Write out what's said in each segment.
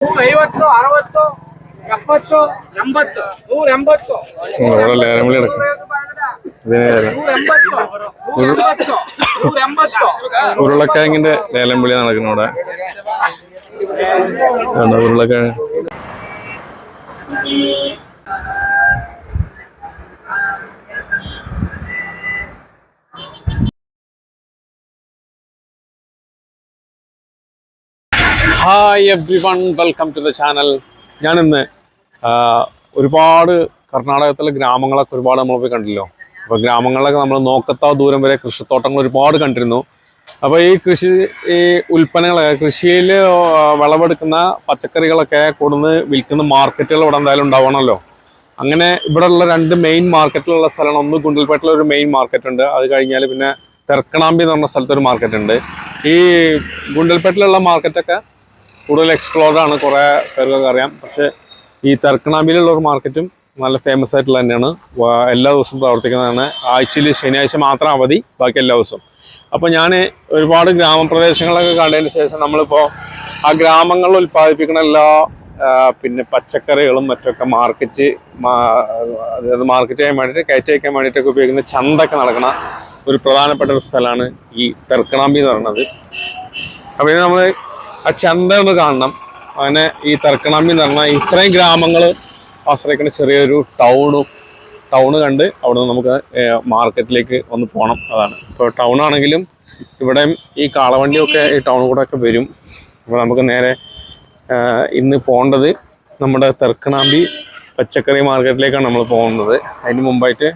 150, 60, 70, 80, 180. ഉരുളക്കിഴങ്ങിന്റെ ലേലം വിളി നടക്കുന്നു ഇവിടെ. ഉരുളക്കിഴങ്ങ് hi everyone, welcome to the channel. ഞാനിന്ന് ഒരുപാട് കർണാടകത്തിലെ ഗ്രാമങ്ങളൊക്കെ ഒരുപാട് നമ്മൾ പോയി കണ്ടില്ലോ. അപ്പോൾ ഗ്രാമങ്ങളിലൊക്കെ നമ്മൾ നോക്കത്താ ദൂരം വരെ കൃഷിത്തോട്ടങ്ങൾ ഒരുപാട് കണ്ടിരുന്നു. അപ്പോൾ ഈ ഉൽപ്പന്നങ്ങളൊക്കെ കൃഷിയിൽ വിളവെടുക്കുന്ന പച്ചക്കറികളൊക്കെ കൊടുന്ന് വിൽക്കുന്ന മാർക്കറ്റുകൾ ഇവിടെ എന്തായാലും ഉണ്ടാവണമല്ലോ. അങ്ങനെ ഇവിടെയുള്ള രണ്ട് മെയിൻ മാർക്കറ്റിലുള്ള സ്ഥലമാണ്. ഒന്ന് ഗുണ്ടൽപേട്ടിലൊരു മെയിൻ മാർക്കറ്റ് ഉണ്ട്, അത് കഴിഞ്ഞാൽ പിന്നെ തെർക്കണാമ്പി എന്ന് പറഞ്ഞ സ്ഥലത്തൊരു മാർക്കറ്റ് ഉണ്ട്. ഈ ഗുണ്ടൽപേട്ടിലുള്ള മാർക്കറ്റൊക്കെ കൂടുതൽ എക്സ്പ്ലോർഡ് ആണ്, കുറേ പേർക്കൊക്കെ അറിയാം. പക്ഷേ ഈ തെർക്കണാമ്പിയിലുള്ള ഒരു മാർക്കറ്റും നല്ല ഫേമസ് ആയിട്ടുള്ള തന്നെയാണ്. എല്ലാ ദിവസവും പ്രവർത്തിക്കുന്നതാണ്. ആഴ്ചയിൽ ശനിയാഴ്ച മാത്രം അവധി, ബാക്കി എല്ലാ ദിവസവും. അപ്പോൾ ഞാൻ ഒരുപാട് ഗ്രാമപ്രദേശങ്ങളൊക്കെ കണ്ടതിന് ശേഷം നമ്മളിപ്പോൾ ആ ഗ്രാമങ്ങളിൽ ഉൽപ്പാദിപ്പിക്കുന്ന എല്ലാ പിന്നെ പച്ചക്കറികളും മറ്റൊക്കെ അതായത് മാർക്കറ്റ് ചെയ്യാൻ വേണ്ടിയിട്ട് കയറ്റി വയ്ക്കാൻ വേണ്ടിയിട്ടൊക്കെ ഉപയോഗിക്കുന്ന ചന്തയൊക്കെ നടക്കുന്ന ഒരു പ്രധാനപ്പെട്ട ഒരു സ്ഥലമാണ് ഈ തെർക്കണാമ്പി എന്ന് പറയുന്നത്. അപ്പോൾ ഇത് നമ്മൾ ആ ചന്ത ഒന്ന് കാണണം. അങ്ങനെ ഈ തെർക്കണാമ്പി എന്ന് പറഞ്ഞാൽ ഇത്രയും ഗ്രാമങ്ങൾ ആശ്രയിക്കുന്ന ചെറിയൊരു ടൗണ് കണ്ട് അവിടെ നിന്ന് നമുക്ക് മാർക്കറ്റിലേക്ക് ഒന്ന് പോകണം. അതാണ് ഇപ്പോൾ ടൗൺ ആണെങ്കിലും ഇവിടെയും ഈ കാളവണ്ടിയൊക്കെ ഈ ടൗൺ കൂടെ ഒക്കെ വരും. അപ്പോൾ നമുക്ക് നേരെ ഇന്ന് പോകേണ്ടത് നമ്മുടെ തെർക്കണാമ്പി പച്ചക്കറി മാർക്കറ്റിലേക്കാണ് നമ്മൾ പോകുന്നത്. അതിന് മുമ്പായിട്ട്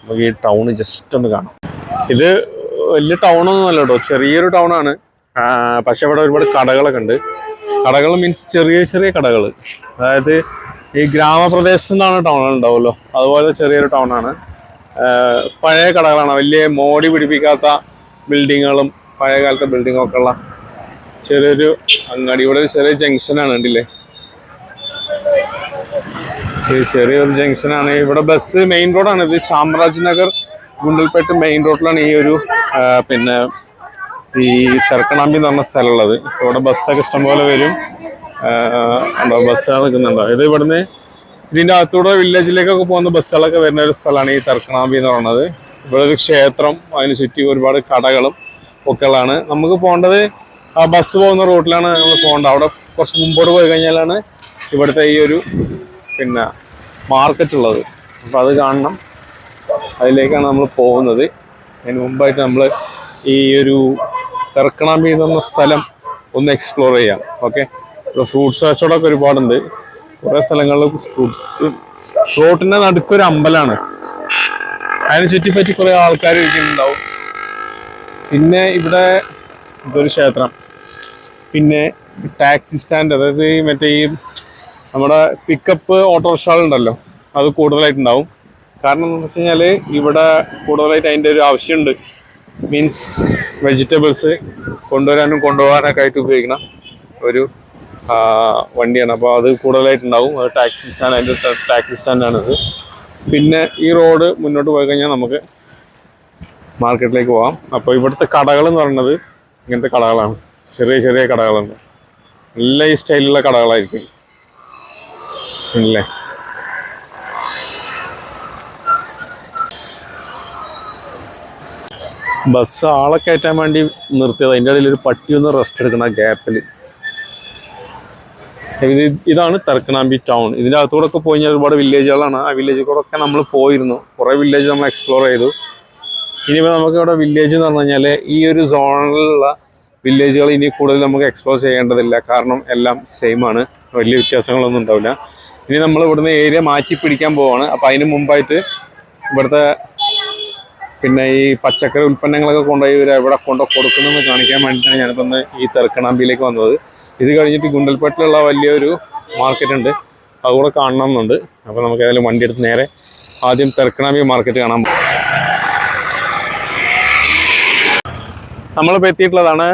നമുക്ക് ഈ ടൗണ് ജസ്റ്റ് ഒന്ന് കാണാം. ഇത് വലിയ ടൗണൊന്നും അല്ല കേട്ടോ, ചെറിയൊരു ടൗണാണ്. പക്ഷെ ഇവിടെ ഒരുപാട് കടകളൊക്കെ ഉണ്ട്. കടകൾ മീൻസ് ചെറിയ ചെറിയ കടകൾ, അതായത് ഈ ഗ്രാമപ്രദേശത്തു നിന്നാണ് ടൗണുകൾ ഉണ്ടാവുമല്ലോ, അതുപോലെ ചെറിയൊരു ടൗണാണ്. പഴയ കടകളാണ്, വലിയ മോടി പിടിപ്പിക്കാത്ത ബിൽഡിങ്ങുകളും പഴയ കാലത്തെ ബിൽഡിങ്ങൊക്കെ ഉള്ള ചെറിയൊരു അങ്ങാടി. ഇവിടെ ഒരു ചെറിയ ജംഗ്ഷനാണ്, കണ്ടില്ലേ? ഈ ചെറിയൊരു ജംഗ്ഷനാണ്. ഇവിടെ ബസ് മെയിൻ റോഡാണ്. ഇത് ചാമരാജ് നഗർ ഗുണ്ടൽപേട്ട് മെയിൻ റോഡിലാണ് ഈ ഒരു പിന്നെ ഈ തെർക്കണാമ്പി എന്ന് പറഞ്ഞ സ്ഥലമുള്ളത്. ഇവിടെ ബസ്സൊക്കെ ഇഷ്ടംപോലെ വരും. ബസ്സുകൾ നിൽക്കുന്നുണ്ടോ? ഇത് ഇവിടുന്ന് ഇതിൻ്റെ അകത്തൂടെ വില്ലേജിലേക്കൊക്കെ പോകുന്ന ബസ്സുകളൊക്കെ വരുന്ന ഒരു സ്ഥലമാണ് ഈ തെർക്കണാമ്പി എന്ന് പറയുന്നത്. ഇവിടെ ഒരു ക്ഷേത്രം, അതിന് ചുറ്റി ഒരുപാട് കടകളും ഒക്കെ ഉള്ളതാണ്. നമുക്ക് പോകേണ്ടത് ആ ബസ് പോകുന്ന റൂട്ടിലാണ് നമ്മൾ പോകേണ്ടത്. അവിടെ കുറച്ച് മുമ്പോട്ട് പോയി കഴിഞ്ഞാലാണ് ഇവിടുത്തെ ഈ ഒരു പിന്നെ മാർക്കറ്റ് ഉള്ളത്. അപ്പോൾ അത് കാണണം, അതിലേക്കാണ് നമ്മൾ പോകുന്നത്. അതിന് മുമ്പായിട്ട് നമ്മൾ ഈ ഒരു തെർക്കണാമ്പി എന്ന് പറഞ്ഞ സ്ഥലം ഒന്ന് എക്സ്പ്ലോർ ചെയ്യാം. ഓക്കെ, ഇപ്പോൾ ഫ്രൂട്ട്സ് കച്ചവടമൊക്കെ ഒരുപാടുണ്ട്. കുറേ സ്ഥലങ്ങളിൽ റോട്ടിൻ്റെ നടുക്കൊരു അമ്പലമാണ്, അതിനെ ചുറ്റിപ്പറ്റി കുറേ ആൾക്കാർ ഇരിക്കുന്നുണ്ടാവും. പിന്നെ ഇവിടെ ഇതൊരു ക്ഷേത്രം, പിന്നെ ടാക്സി സ്റ്റാൻഡ്, അതായത് മറ്റേ ഈ നമ്മുടെ പിക്കപ്പ് ഓട്ടോറിക്ഷകളുണ്ടല്ലോ, അത് കൂടുതലായിട്ടുണ്ടാവും. കാരണം എന്താണെന്ന് വെച്ച് കഴിഞ്ഞാൽ ഇവിടെ കൂടുതലായിട്ട് അതിൻ്റെ ഒരു ആവശ്യമുണ്ട്. മീൻസ് വെജിറ്റബിൾസ് കൊണ്ടുവരാനും കൊണ്ടുപോകാനൊക്കെ ആയിട്ട് ഉപയോഗിക്കുന്ന ഒരു വണ്ടിയാണ്. അപ്പോൾ അത് കൂടുതലായിട്ടുണ്ടാവും. അത് ടാക്സി സ്റ്റാൻഡ്, അതിൻ്റെ ടാക്സി സ്റ്റാൻഡാണിത്. പിന്നെ ഈ റോഡ് മുന്നോട്ട് പോയി കഴിഞ്ഞാൽ നമുക്ക് മാർക്കറ്റിലേക്ക് പോകാം. അപ്പോൾ ഇവിടുത്തെ കടകൾ എന്ന് പറയുന്നത് ഇങ്ങനത്തെ കടകളാണ്, ചെറിയ ചെറിയ കടകളുണ്ട്. നല്ല ഈ സ്റ്റൈലുള്ള കടകളായിരിക്കും അല്ലേ. ബസ് ആളെ കയറ്റാൻ വേണ്ടി നിർത്തിയത്. അതിൻ്റെ ഇടയിൽ ഒരു പട്ടി ഒന്ന് റെസ്റ്റ് എടുക്കുന്ന ഗ്യാപ്പിൽ. ഇതാണ് തെർക്കണാമ്പി ടൗൺ. ഇതിൻ്റെ അകത്തൂടെ ഒക്കെ പോയി കഴിഞ്ഞാൽ ഒരുപാട് വില്ലേജുകളാണ്. ആ വില്ലേജിൽ കൂടെ ഒക്കെ നമ്മൾ പോയിരുന്നു. കുറേ വില്ലേജ് നമ്മൾ എക്സ്പ്ലോർ ചെയ്തു. ഇനിയിപ്പോൾ നമുക്ക് ഇവിടെ വില്ലേജ് എന്ന് പറഞ്ഞു കഴിഞ്ഞാൽ ഈ ഒരു സോണിലുള്ള വില്ലേജുകൾ ഇനി കൂടുതൽ നമുക്ക് എക്സ്പ്ലോർ ചെയ്യേണ്ടതില്ല. കാരണം എല്ലാം സെയിം ആണ്, വലിയ വ്യത്യാസങ്ങളൊന്നും ഉണ്ടാവില്ല. ഇനി നമ്മൾ ഇവിടുന്ന് ഏരിയ മാറ്റി പിടിക്കാൻ പോവാണ്. അപ്പോൾ അതിന് മുമ്പായിട്ട് ഇവിടുത്തെ പിന്നെ ഈ പച്ചക്കറി ഉൽപ്പന്നങ്ങളൊക്കെ കൊണ്ടുപോയി ഇവർ എവിടെ കൊടുക്കണമെന്ന് കാണിക്കാൻ വേണ്ടിയിട്ടാണ് ഞാനിപ്പോൾ ഒന്ന് ഈ തെർക്കണാമ്പിയിലേക്ക് വന്നത്. ഇത് കഴിഞ്ഞിട്ട് ഗുണ്ടൽപേട്ടിലുള്ള വലിയൊരു മാർക്കറ്റ് ഉണ്ട്, അതുകൂടെ കാണണമെന്നുണ്ട്. അപ്പോൾ നമുക്ക് ഏതായാലും വണ്ടി എടുത്ത് നേരെ ആദ്യം തെർക്കണാമ്പി മാർക്കറ്റ് കാണാൻ പോകും. നമ്മളിപ്പോൾ എത്തിയിട്ടുള്ളതാണ്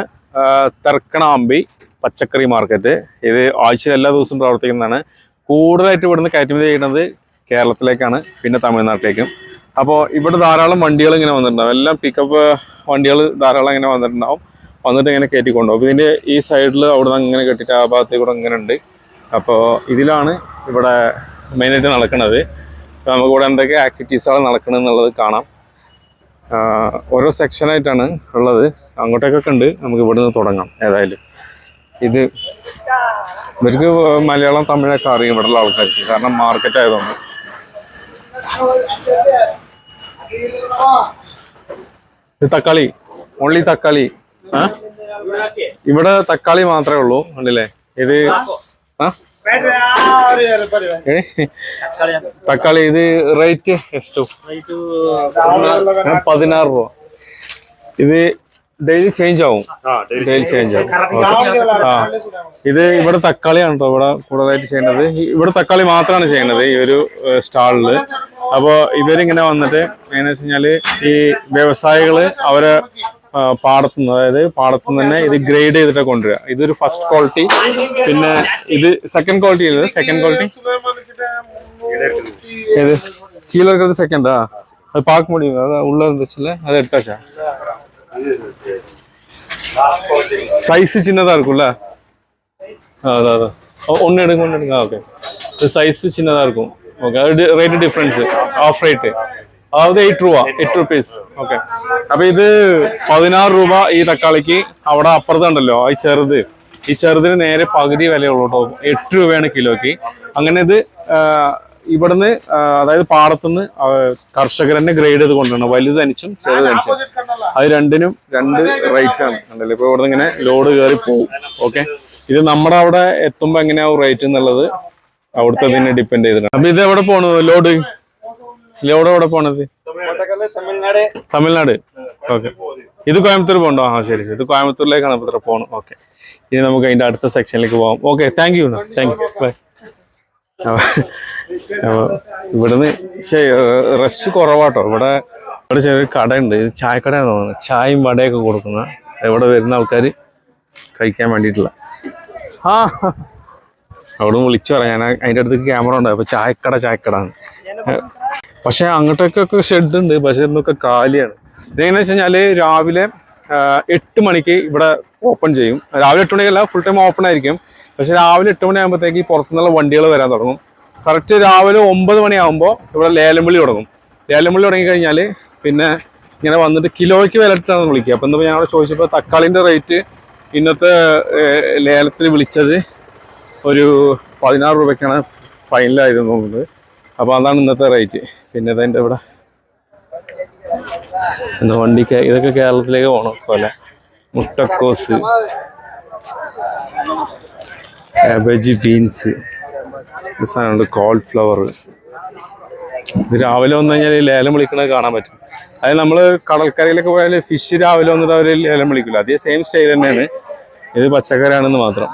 തെർക്കണാമ്പി പച്ചക്കറി മാർക്കറ്റ്. ഇത് ആഴ്ചയിൽ എല്ലാ ദിവസവും പ്രവർത്തിക്കുന്നതാണ്. കൂടുതലായിട്ട് ഇവിടുന്ന് കയറ്റുമതി ചെയ്യുന്നത് കേരളത്തിലേക്കാണ്, പിന്നെ തമിഴ്നാട്ടിലേക്കും. അപ്പോൾ ഇവിടെ ധാരാളം വണ്ടികൾ ഇങ്ങനെ വന്നിട്ടുണ്ടാവും. എല്ലാം പിക്കപ്പ് വണ്ടികൾ ധാരാളം ഇങ്ങനെ വന്നിട്ടുണ്ടാവും. വന്നിട്ട് ഇങ്ങനെ കയറ്റിക്കൊണ്ടുപോകും. അപ്പോൾ ഇതിൻ്റെ ഈ സൈഡിൽ അവിടെ നിന്ന് അങ്ങനെ കെട്ടിയിട്ട് ആ ഭാഗത്തേക്ക് കൂടെ ഇങ്ങനെ ഉണ്ട്. അപ്പോൾ ഇതിലാണ് ഇവിടെ മെയിനായിട്ട് നടക്കുന്നത്. നമുക്കിവിടെ എന്തൊക്കെ ആക്ടിവിറ്റീസാണ് നടക്കുന്നത് എന്നുള്ളത് കാണാം. ഓരോ സെക്ഷനായിട്ടാണ് ഉള്ളത്. അങ്ങോട്ടേക്കൊക്കെ ഉണ്ട്. നമുക്ക് ഇവിടെ നിന്ന് തുടങ്ങാം. ഏതായാലും ഇത് ഇവർക്ക് മലയാളം തമിഴൊക്കെ അറിയും ഇവിടെയുള്ള ആൾക്കാർക്ക്, കാരണം മാർക്കറ്റ് ആയതുകൊണ്ട്. ഇത് തക്കാളി, ഓൺലി തക്കാളി. ഇവിടെ തക്കാളി മാത്രമേ ഉള്ളൂ ഉണ്ടല്ലേ. ഇത് തക്കാളി ഇത് റേറ്റ് ಎಷ್ಟು? 16 രൂപ. ഇത് ഡെയിലി ചേഞ്ച് ആവും. ഡെയിലി ചേഞ്ച് ആവും. ഇത് ഇവിടെ തക്കാളിയാണ് കേട്ടോ ഇവിടെ കൂടുതലായിട്ട് ചെയ്യുന്നത്. ഇവിടെ തക്കാളി മാത്രമാണ് ചെയ്യുന്നത് ഈ ഒരു സ്റ്റാളില്. അപ്പോൾ ഇവരിങ്ങനെ വന്നിട്ട് എങ്ങനെയാ വെച്ച് കഴിഞ്ഞാല് ഈ വ്യവസായികള് അവരെ പാടത്തുനിന്ന്, അതായത് പാടത്തുനിന്ന് തന്നെ ഇത് ഗ്രേഡ് ചെയ്തിട്ട് കൊണ്ടുവരിക. ഇതൊരു ഫസ്റ്റ് ക്വാളിറ്റി, പിന്നെ ഇത് സെക്കൻഡ് ക്വാളിറ്റി ഉള്ളത്. സെക്കൻഡ് ക്വാളിറ്റി ഏത് கீழே இருக்கிறது செகண்டா? அது பார்க்க முடியும், அதான் உள்ள இருந்துச்சுல்ல, அதை எடுத்தாச்சா? சைஸ் சின்னதா இருக்கும்ல, அதான் அதான் ஒன்று எடுங்க ஒன்று எடுங்க. ஓகே, இது சைஸ் சின்னதா இருக்கும். ஓகே, அது ரேட்டு டிஃப்ரென்ஸு ஆஃப் ரேட்டு, അതായത് 8 രൂപ, 8 റുപ്പീസ്. ഓക്കെ, അപ്പൊ ഇത് 16 രൂപ ഈ തക്കാളിക്ക്. അവിടെ അപ്പുറത്തുണ്ടല്ലോ ഈ ചെറുത്, ഈ ചെറുതിന് നേരെ പകുതി വിലയുള്ളൂ കേട്ടോ. 8 രൂപയാണ് കിലോക്ക്. അങ്ങനെ ഇത് ഇവിടുന്ന് അതായത് പാടത്തുനിന്ന് കർഷകർ തന്നെ ഗ്രേഡ് ചെയ്ത് കൊണ്ടുവരണം, വലുത് തനിച്ചും ചെറുത് തനിച്ചും. അത് രണ്ടിനും രണ്ട് റേറ്റ് ആണ് ഉണ്ടല്ലോ. ഇപ്പൊ ഇവിടുന്ന് ഇങ്ങനെ ലോഡ് കയറി പോകും. ഓക്കെ, ഇത് നമ്മുടെ അവിടെ എത്തുമ്പോ എങ്ങനെയാവും റേറ്റ് എന്നുള്ളത് അവിടുത്തെ ഇതിനെ ഡിപ്പെൻഡ് ചെയ്തിട്ടാണ്. അപ്പൊ ഇത് എവിടെ പോണു ലോഡ്? എവിടെ പോണത്? തമിഴ്നാട്. ഓക്കെ, ഇത് കോയമ്പത്തൂർ പോകണ്ടോ? ആ ശരി ശരി, ഇത് കോയമ്പത്തൂരിലേക്കാണ് ഇത്ര പോകണം. ഓക്കെ, ഇനി നമുക്ക് അതിന്റെ അടുത്ത സെക്ഷനിലേക്ക് പോകാം. Okay, thank you bye. ഇവിടുന്ന് റഷ് കുറവാട്ടോ. ഇവിടെ ചെറിയൊരു കടയുണ്ട്, ഇത് ചായക്കടയാണെന്ന് തോന്നുന്നത്. ചായയും വടയൊക്കെ കൊടുക്കുന്ന, ഇവിടെ വരുന്ന ആൾക്കാർ കഴിക്കാൻ വേണ്ടിയിട്ടുള്ള. ആ അവിടെ വിളിച്ചു പറയാം, ഞാൻ അതിൻ്റെ അടുത്തേക്ക് ക്യാമറ ഉണ്ട്. അപ്പോൾ ചായക്കട. പക്ഷെ അങ്ങോട്ടേക്കൊക്കെ ഷെഡ് ഉണ്ട്, പക്ഷെ ഇന്നൊക്കെ കാലിയാണ്. ഇതെങ്ങനെയാ വെച്ച് കഴിഞ്ഞാൽ രാവിലെ 8 മണിക്ക് ഇവിടെ ഓപ്പൺ ചെയ്യും. രാവിലെ 8 മണിക്കല്ല, ഫുൾ ടൈം ഓപ്പൺ ആയിരിക്കും. പക്ഷെ രാവിലെ 8 മണിയാകുമ്പോഴത്തേക്ക് പുറത്തുനിന്നുള്ള വണ്ടികൾ വരാൻ തുടങ്ങും. കറക്റ്റ് രാവിലെ 9 മണിയാകുമ്പോൾ ഇവിടെ ലേലം വിളി തുടങ്ങും. ലേലം വിളി തുടങ്ങിക്കഴിഞ്ഞാൽ പിന്നെ ഇങ്ങനെ വന്നിട്ട് കിലോയ്ക്ക് വില ഇട്ടാണ് വിളിക്കുക. അപ്പം എന്താ, ഞങ്ങളോട് ചോദിച്ചപ്പോൾ തക്കാളിൻ്റെ റേറ്റ് ഇന്നത്തെ ലേലത്തിൽ വിളിച്ചത് ഒരു 16 രൂപയ്ക്കാണ് ഫൈനലായിരുന്നു തോന്നുന്നത്. അപ്പോൾ അതാണ് ഇന്നത്തെ റേറ്റ്. പിന്നെ അതിൻ്റെ ഇവിടെ എന്താ വണ്ടിക്ക് ഇതൊക്കെ കേരളത്തിലേക്ക് പോകണം പോലെ. മുട്ടക്കോസ്, കാബേജ്, ബീൻസ്, സാധനമുണ്ട്, കോളിഫ്ലവർ. ഇത് രാവിലെ വന്നു കഴിഞ്ഞാൽ ലേലം വിളിക്കണത് കാണാൻ പറ്റും. അതായത് നമ്മൾ കടൽക്കരയിലൊക്കെ പോയാൽ ഫിഷ് രാവിലെ വന്നിട്ട് അവർ ലേലം വിളിക്കില്ല. അതേ സെയിം സ്റ്റൈൽ തന്നെയാണ്. ഇത് പച്ചക്കറിയാണെന്ന് മാത്രം.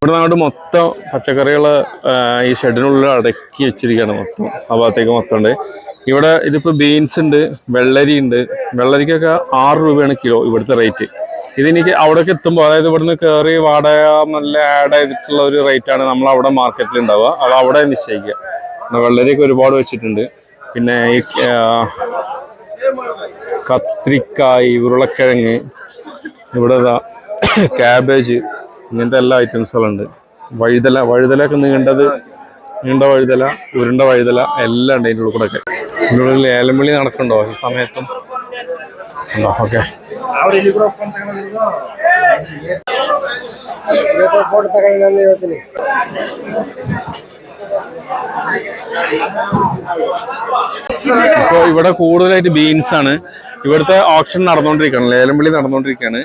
ഇവിടെ അങ്ങോട്ട് മൊത്തം പച്ചക്കറികൾ ഈ ഷെഡിനുള്ളിൽ അടക്കി വെച്ചിരിക്കുകയാണ്. മൊത്തം ആ ഭാഗത്തേക്ക് മൊത്തം ഉണ്ട്. ഇവിടെ ഇതിപ്പോൾ ബീൻസ് ഉണ്ട്, വെള്ളരി ഉണ്ട്. വെള്ളരിക്കൊക്കെ 6 രൂപയാണ് കിലോ ഇവിടുത്തെ റേറ്റ്. ഇതെനിക്ക് അവിടേക്ക് എത്തുമ്പോൾ, അതായത് ഇവിടുന്ന് കയറി വാടക നല്ല ആഡ് ചെയ്തിട്ടുള്ള ഒരു റേറ്റാണ് നമ്മൾ അവിടെ മാർക്കറ്റിൽ ഉണ്ടാവുക. അത് അവിടെ നിശ്ചയിക്കുക. വെള്ളരിയൊക്കെ ഒരുപാട് വെച്ചിട്ടുണ്ട്. പിന്നെ ഈ കത്രിക്കായ്, ഉരുളക്കിഴങ്ങ്, ഇവിടെ ക്യാബേജ്, ഇങ്ങനത്തെ എല്ലാ ഐറ്റംസുകളുണ്ട്. വഴുതലൊക്കെ നീണ്ട വഴുതല, ഉരുണ്ട വഴുതല എല്ലാം ഉണ്ട് അതിൻ്റെ ഉള്ളിൽ കൂടെ ഒക്കെ. ഇതിൻ്റെ ഉള്ളിൽ ലേലം വിളി നടക്കണ്ടോ ഈ സമയത്തും? ഓക്കെ, ഇപ്പോൾ ഇവിടെ കൂടുതലായിട്ട് ബീൻസ് ആണ്. ഇവിടുത്തെ ഓപ്ഷൻ നടന്നുകൊണ്ടിരിക്കുകയാണ്, ലേലം വിളി നടന്നുകൊണ്ടിരിക്കുകയാണ്.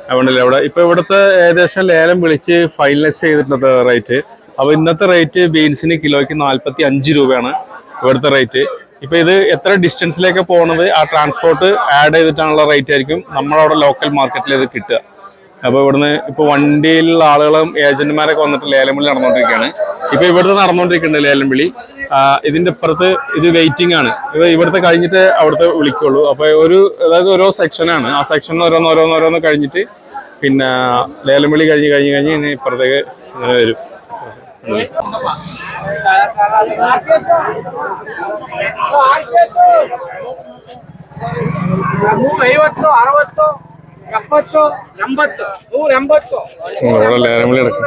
അതുകൊണ്ടല്ലേ ഇവിടെ ഇപ്പൊ ഇവിടുത്തെ ഏകദേശം ലേലം വിളിച്ച് ഫൈനലൈസ് ചെയ്തിട്ടുള്ള റേറ്റ്. അപ്പൊ ഇന്നത്തെ റേറ്റ് ബീൻസിന് കിലോയ്ക്ക് 45 രൂപയാണ് ഇവിടുത്തെ റേറ്റ്. ഇപ്പൊ ഇത് എത്ര ഡിസ്റ്റൻസിലേക്ക് പോകുന്നത് ആ ട്രാൻസ്പോർട്ട് ആഡ് ചെയ്തിട്ടാണുള്ള റേറ്റ് ആയിരിക്കും നമ്മളവിടെ ലോക്കൽ മാർക്കറ്റിൽ ഇത് കിട്ടുക. അപ്പൊ ഇവിടുന്ന് ഇപ്പൊ വണ്ടിയിലുള്ള ആളുകളും ഏജന്റുമാരൊക്കെ വന്നിട്ട് ലേലം വിളി നടന്നുകൊണ്ടിരിക്കുകയാണ്. ഇപ്പൊ ഇവിടുത്തെ നടന്നുകൊണ്ടിരിക്കുന്നുണ്ട് ലേലം വിളി. ഇതിന്റെ ഇപ്പുറത്ത് ഇത് വെയിറ്റിംഗ് ആണ്. ഇവിടുത്തെ കഴിഞ്ഞിട്ട് അവിടുത്തെ വിളിക്കുള്ളൂ. അപ്പൊ അതായത് ഓരോ സെക്ഷനാണ്. ആ സെക്ഷനിൽ ഓരോന്ന് കഴിഞ്ഞിട്ട് പിന്നെ ലേലം വിളി കഴിഞ്ഞ് ഇനി ഇപ്പുറത്തേക്ക് ഇങ്ങനെ വരും. 150, 60, 70, 80, 180. ഇവിടെ ലേലംവിളി നടക്കും.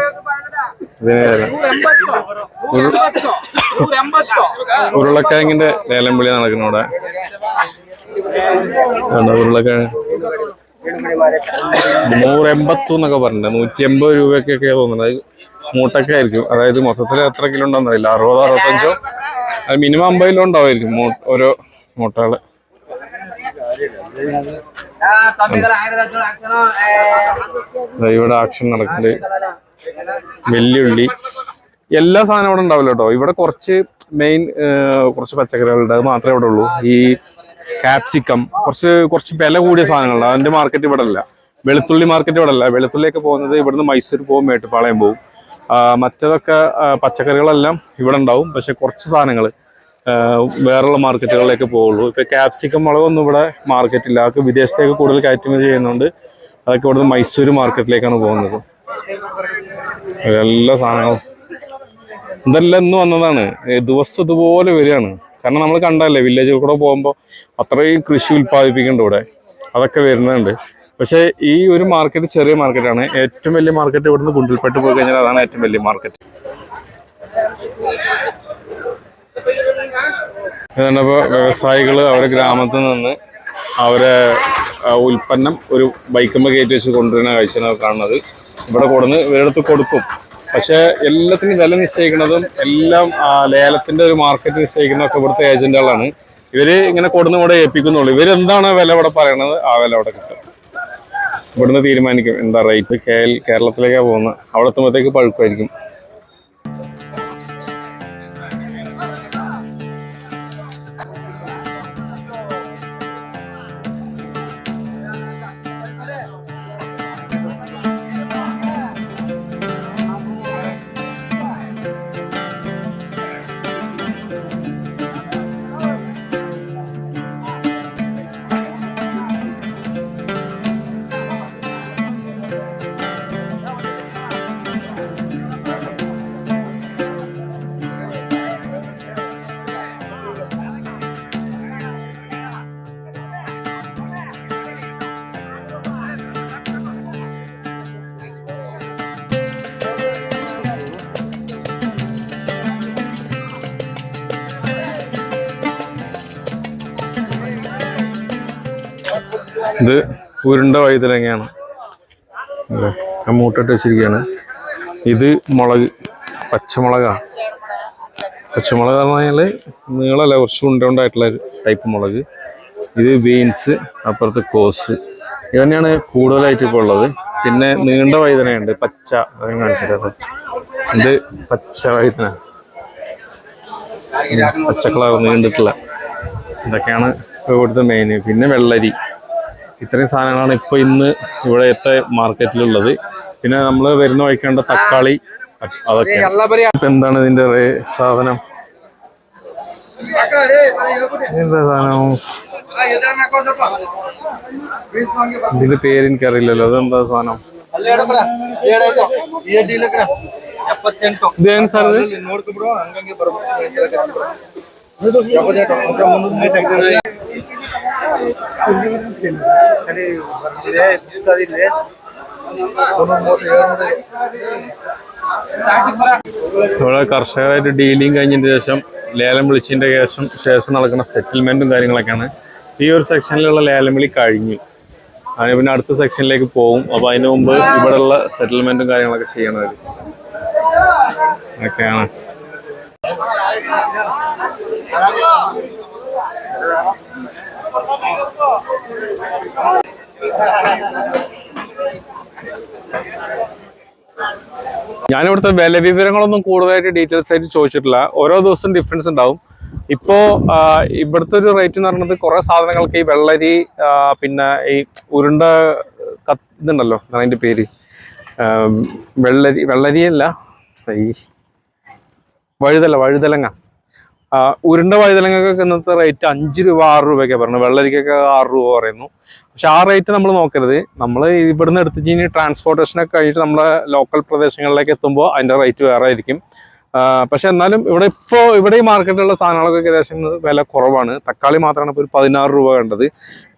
180. ഉരുളക്കിഴങ്ങിന്റെ ലേലംവിളി നടക്കുന്നു ഇവിടെ. ഉരുളക്കിഴങ്ങ് 180 എന്നൊക്കെ പറഞ്ഞിട്ടുണ്ട്. 180 രൂപയ്ക്കൊക്കെ തോന്നുന്നത്. മൂട്ടൊക്കെ ആയിരിക്കും. അതായത് മൊത്തത്തിൽ എത്ര കിലോ ഉണ്ടോന്നറിയില്ല. 60, 65. അത് മിനിമം 50 കിലോ ഉണ്ടാവുമായിരിക്കും ഓരോ മൂട്ടകള്. ഇവിടെ ആക്ഷൻ നടക്കുന്നുണ്ട്. വെല്ലുള്ളി എല്ലാ സാധനവും ഇവിടെ ഉണ്ടാവില്ല കേട്ടോ. ഇവിടെ കുറച്ച് മെയിൻ കുറച്ച് പച്ചക്കറികളുണ്ട്. അത് മാത്രമേ ഇവിടെ ഉള്ളൂ. ഈ കാപ്സിക്കം കുറച്ച് വില കൂടിയ സാധനങ്ങളുണ്ട്. അതിന്റെ മാർക്കറ്റ് ഇവിടെ അല്ല. വെളുത്തുള്ളി മാർക്കറ്റ് ഇവിടെ അല്ല. വെളുത്തുള്ളിയൊക്കെ പോകുന്നത് ഇവിടുന്ന് മൈസൂർ പോകും, മേട്ടുപ്പാളയം പോകും. മറ്റതൊക്കെ പച്ചക്കറികളെല്ലാം ഇവിടെ ഉണ്ടാവും. പക്ഷെ കുറച്ച് സാധനങ്ങൾ വേറെയുള്ള മാർക്കറ്റുകളിലേക്ക് പോവുള്ളൂ. ഇപ്പൊ ക്യാപ്സിക്കം മുളകൊന്നും ഇവിടെ മാർക്കറ്റില്ല. അതൊക്കെ വിദേശത്തേക്ക് കൂടുതൽ കയറ്റുമതി ചെയ്യുന്നുണ്ട്. അതൊക്കെ ഇവിടുന്ന് മൈസൂർ മാർക്കറ്റിലേക്കാണ് പോകുന്നത്. എല്ലാ സാധനങ്ങളും ഇതെല്ലാം ഇന്ന് വന്നതാണ്. ദിവസം ഇതുപോലെ വരികയാണ്. കാരണം നമ്മൾ കണ്ടല്ലേ വില്ലേജിൽ കൂടെ പോകുമ്പോൾ അത്രയും കൃഷി ഉൽപ്പാദിപ്പിക്കുന്നുണ്ട് ഇവിടെ. അതൊക്കെ വരുന്നുണ്ട്. പക്ഷെ ഈ ഒരു മാർക്കറ്റ് ചെറിയ മാർക്കറ്റാണ്. ഏറ്റവും വലിയ മാർക്കറ്റ് ഇവിടുന്ന് ഗുണ്ടൽപേട്ട് പോയി കഴിഞ്ഞാൽ അതാണ് ഏറ്റവും വലിയ മാർക്കറ്റ്. ഇതന്നപ്പോ വ്യവസായികൾ അവരെ ഗ്രാമത്തിൽ നിന്ന് അവരെ ഉൽപ്പന്നം ഒരു ബൈക്കുമ്പോൾ കയറ്റി വെച്ച് കൊണ്ടുവരുന്ന കാഴ്ചയാണ് കാണുന്നത്. ഇവിടെ കൊടുന്ന് ഇവരടുത്ത് കൊടുക്കും. പക്ഷെ എല്ലാത്തിനും വില നിശ്ചയിക്കുന്നതും എല്ലാം ലേലത്തിന്റെ ഒരു മാർക്കറ്റ് നിശ്ചയിക്കുന്നതൊക്കെ ഇവിടുത്തെ ഏജന്റുകളാണ്. ഇവര് ഇങ്ങനെ കൊടുന്ന് ഇവിടെ ഏൽപ്പിക്കുന്നുള്ളൂ. ഇവരെന്താണ് വില ഇവിടെ പറയണത് ആ വില അവിടെ കിട്ടും. ഇവിടുന്ന് തീരുമാനിക്കും എന്താ റേറ്റ്. കേരളത്തിലേക്കാണ് പോകുന്നത്. അവിടെ എത്തുമ്പോഴത്തേക്ക് പഴുക്കുമായിരിക്കും. ഇത് ഉരുണ്ട വഴുതലങ്ങയാണ്. മൂട്ടിട്ട് വെച്ചിരിക്കുകയാണ്. ഇത് മുളക്, പച്ചമുളകാണ്. പച്ചമുളക് എന്ന് പറഞ്ഞാൽ നീളമല്ല, കുറച്ച് ഉണ്ടുണ്ടായിട്ടുള്ള ടൈപ്പ് മുളക്. ഇത് ബീൻസ്, അപ്പുറത്ത് കോസ്. ഇത് തന്നെയാണ് കൂടുതലായിട്ട് ഇപ്പോൾ ഉള്ളത്. പിന്നെ നീണ്ട വഴുതനയുണ്ട്, പച്ച. അതൊക്കെ കാണിച്ചിട്ടത്. ഇത് പച്ച വഴുതന, പച്ച കളർ നീണ്ടിട്ടുള്ള. ഇതൊക്കെയാണ് ഇവിടുത്തെ മെയിൻ. പിന്നെ വെള്ളരി. ഇത്രയും സാധനങ്ങളാണ് ഇപ്പോൾ ഇന്ന് ഇവിടെ ഏറ്റവും മാർക്കറ്റിലുള്ളത്. പിന്നെ നമ്മൾ വരുന്ന വഴിക്കേണ്ട തക്കാളി, അതൊക്കെ. എന്താണ് ഇതിന്റെ സാധനം? എന്താ സാധനം? ഇതിന്റെ പേര് എനിക്കറിയില്ലല്ലോ. അതെന്താ സാധനം? ഇതേನು സാർ? ഇവിടെ കർഷകരായിട്ട് ഡീലിംഗ് കഴിഞ്ഞതിന് ശേഷം ലേലം വിളിച്ചതിന്റെ ശേഷം നടക്കുന്ന സെറ്റിൽമെന്റും കാര്യങ്ങളൊക്കെയാണ്. ഈ ഒരു സെക്ഷനിലുള്ള ലേലം വിളി കഴിഞ്ഞു. അതിന് പിന്നെ അടുത്ത സെക്ഷനിലേക്ക് പോകും. അപ്പൊ അതിന് മുമ്പ് ഇവിടെയുള്ള സെറ്റിൽമെന്റും കാര്യങ്ങളൊക്കെ ചെയ്യണത് ഒക്കെയാണ്. ഞാനിവിടുത്തെ വില വിവരങ്ങളൊന്നും കൂടുതലായിട്ട് ഡീറ്റെയിൽസ് ആയിട്ട് ചോദിച്ചിട്ടില്ല. ഓരോ ദിവസം ഡിഫറൻസ് ഉണ്ടാവും. ഇപ്പോ ഇവിടുത്തെ ഒരു റേറ്റ് എന്ന് പറയുന്നത് കുറെ സാധനങ്ങൾക്ക് ഈ വെള്ളരി, പിന്നെ ഈ ഉരുണ്ട ഇതുണ്ടല്ലോ, അതിന്റെ പേര് വെള്ളരിയല്ല, ഈ വഴുതലങ്ങ. ഉരുണ്ട വഴുതലങ്ങക്കൊക്കെ ഇന്നത്തെ റേറ്റ് 5 രൂപ 6 രൂപയൊക്കെ പറഞ്ഞു. വെള്ളരിക്കൊക്കെ 6 രൂപ പറയുന്നു. പക്ഷെ ആ റേറ്റ് നമ്മൾ നോക്കരുത്. നമ്മൾ ഇവിടുന്ന് എടുത്തിട്ട് ഇനി ട്രാൻസ്പോർട്ടേഷനൊക്കെ കഴിഞ്ഞിട്ട് നമ്മളെ ലോക്കൽ പ്രദേശങ്ങളിലേക്ക് എത്തുമ്പോൾ അതിൻ്റെ റേറ്റ് വേറെ ആയിരിക്കും. പക്ഷെ എന്നാലും ഇവിടെ ഈ മാർക്കറ്റിലുള്ള സാധനങ്ങളൊക്കെ ഏകദേശം വില കുറവാണ്. തക്കാളി മാത്രമാണ് ഇപ്പോൾ ഒരു 16 രൂപ കണ്ടത്.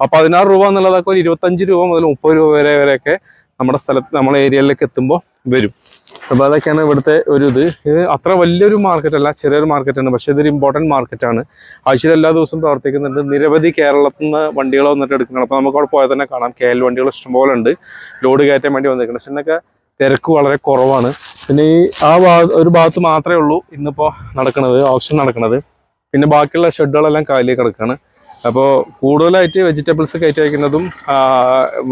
ആ 16 രൂപ എന്നുള്ളതൊക്കെ ഒരു 25 രൂപ മുതൽ 30 രൂപ വരെയൊക്കെ നമ്മുടെ സ്ഥലത്ത് നമ്മളെ ഏരിയയിലേക്ക് എത്തുമ്പോൾ വരും. അപ്പോൾ അതൊക്കെയാണ് ഇവിടുത്തെ ഇത് അത്ര വലിയൊരു മാർക്കറ്റല്ല, ചെറിയൊരു മാർക്കറ്റാണ്. പക്ഷേ ഇതൊരു ഇമ്പോർട്ടൻറ്റ് മാർക്കറ്റാണ്. ആഴ്ചയിൽ എല്ലാ ദിവസവും പ്രവർത്തിക്കുന്നുണ്ട്. നിരവധി കേരളത്തിൽ നിന്ന് വണ്ടികൾ വന്നിട്ട് എടുക്കണം. അപ്പോൾ നമുക്ക് അവിടെ പോയാൽ തന്നെ കാണാം KL വണ്ടികൾ ഇഷ്ടംപോലെ ഉണ്ട് ലോഡ് കയറ്റാൻ വേണ്ടി വന്നിരിക്കുന്നത്. പക്ഷെ എന്നൊക്കെ തിരക്ക് വളരെ കുറവാണ്. പിന്നെ ഈ ഒരു ഭാഗത്ത് മാത്രമേ ഉള്ളൂ ഇന്നിപ്പോൾ നടക്കുന്നത്, ഓപ്ഷൻ നടക്കുന്നത്. പിന്നെ ബാക്കിയുള്ള ഷെഡുകളെല്ലാം കാലിലേക്ക് കിടക്കുകയാണ്. അപ്പോൾ കൂടുതലായിട്ട് വെജിറ്റബിൾസ് കയറ്റി വയ്ക്കുന്നതും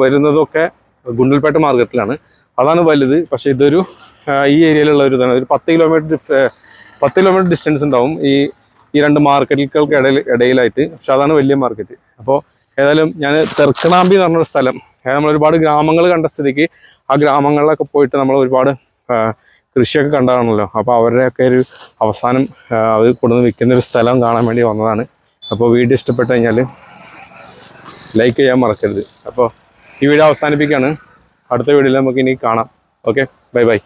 വരുന്നതും ഒക്കെ ഗുണ്ടൽപേട്ട മാർക്കറ്റിലാണ്. അതാണ് വലുത്. പക്ഷേ ഇതൊരു ഈ ഏരിയയിലുള്ള ഒരു ഇതാണ്. ഒരു 10 കിലോമീറ്റർ ഡിസ്റ്റൻസ് ഉണ്ടാവും ഈ രണ്ട് മാർക്കറ്റുകൾക്ക് ഇടയിലായിട്ട്. പക്ഷെ അതാണ് വലിയ മാർക്കറ്റ്. അപ്പോൾ ഏതായാലും ഞാൻ തെർക്കണാമ്പി എന്ന് പറഞ്ഞൊരു സ്ഥലം, നമ്മൾ ഒരുപാട് ഗ്രാമങ്ങൾ കണ്ട സ്ഥിതിക്ക് ആ ഗ്രാമങ്ങളിലൊക്കെ പോയിട്ട് നമ്മൾ ഒരുപാട് കൃഷിയൊക്കെ കണ്ടതാണല്ലോ. അപ്പോൾ അവരുടെയൊക്കെ ഒരു അവസാനം അവർ കൊണ്ടുവന്ന് വിൽക്കുന്ന ഒരു സ്ഥലം കാണാൻ വേണ്ടി വന്നതാണ്. അപ്പോൾ വീഡിയോ ഇഷ്ടപ്പെട്ട് കഴിഞ്ഞാൽ ലൈക്ക് ചെയ്യാൻ മറക്കരുത്. അപ്പോൾ ഈ വീഡിയോ അവസാനിപ്പിക്കുകയാണ്. അടുത്ത വീഡിയോയിൽ നമുക്ക് ഇനി കാണാം. Okay, bye bye.